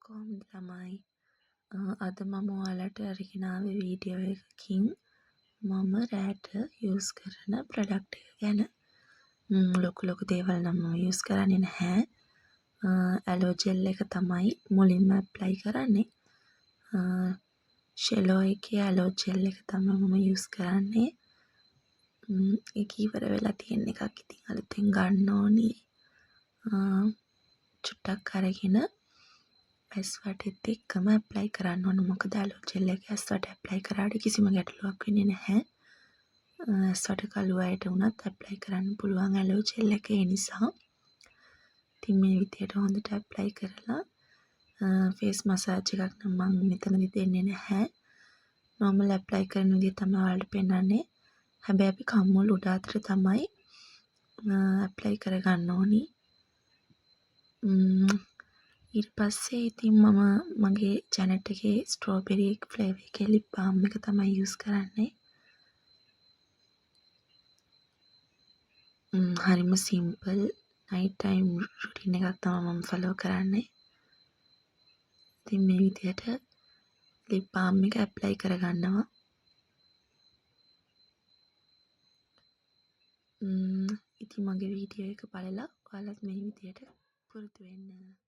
කොහොමද ළමයි? අද මම ඔයාලට අරගෙන ආවේ වීඩියෝ එකකින් මම රෑට යූස් කරන ප්‍රොඩක්ට් එක ගැන. ලොකු දේවල් නම් මම යූස් කරන්නේ නැහැ. ඇලෝ ජෙල් එක තමයි මුලින්ම ඇප්ලයි කරන්නේ. ෂෙලෝ එකේ ඇලෝ ජෙල් එක තමයි මම යූස් කරන්නේ. ඒක ඉවර වෙලා තියෙන එකක්. ඉතින් අලුතෙන් ගන්න ඕනි. චුට්ටක් අරගෙන ඇස් වටෙත් එක්කම ඇප්ලයි කරන්න ඕන. මොකද ඇලෝ ජෙල් එක ඇස් වටේ ඇප්ලයි කරාට කිසිම ගැටලුවක් වෙන්නේ නැහැ. ඇස් වට කළු අයට වුණත් ඇප්ලයි කරන්න පුළුවන් ඇලෝ ජෙල් එක. ඒ නිසා ඉතින් මේ විදියට හොඳට ඇප්ලයි කරලා ෆේස් මසාජ් එකක් නම් මම මෙතනදි දෙන්නේ නැහැ. නෝමල් ඇප්ලයි කරන විදිය තමයි ඔයාලට පෙන්නන්නේ. හැබැයි අපි කම්මුල් උඩ අතට තමයි ඇප්ලයි කරගන්න ඕනි. ඊට පස්සේ ඉතින් මම මගේ ජැනට් එකේ ස්ට්‍රෝබෙරි ෆ්ලේවර් එකේ ලිප් බාම් එක තමයි යූස් කරන්නේ. හරිම සිම්පල් නයිට් ටයිම් රුටින් එකක් තමයි මම ෆලෝ කරන්නේ. ඉතින් මේ විදිහට ලිප් බාම් එක ඇප්ලයි කරගන්නවා. ඉතින් මගේ වීඩියෝ එක බලලා ඔයාලත් මේ විදිහට පුරුදු වෙන්න.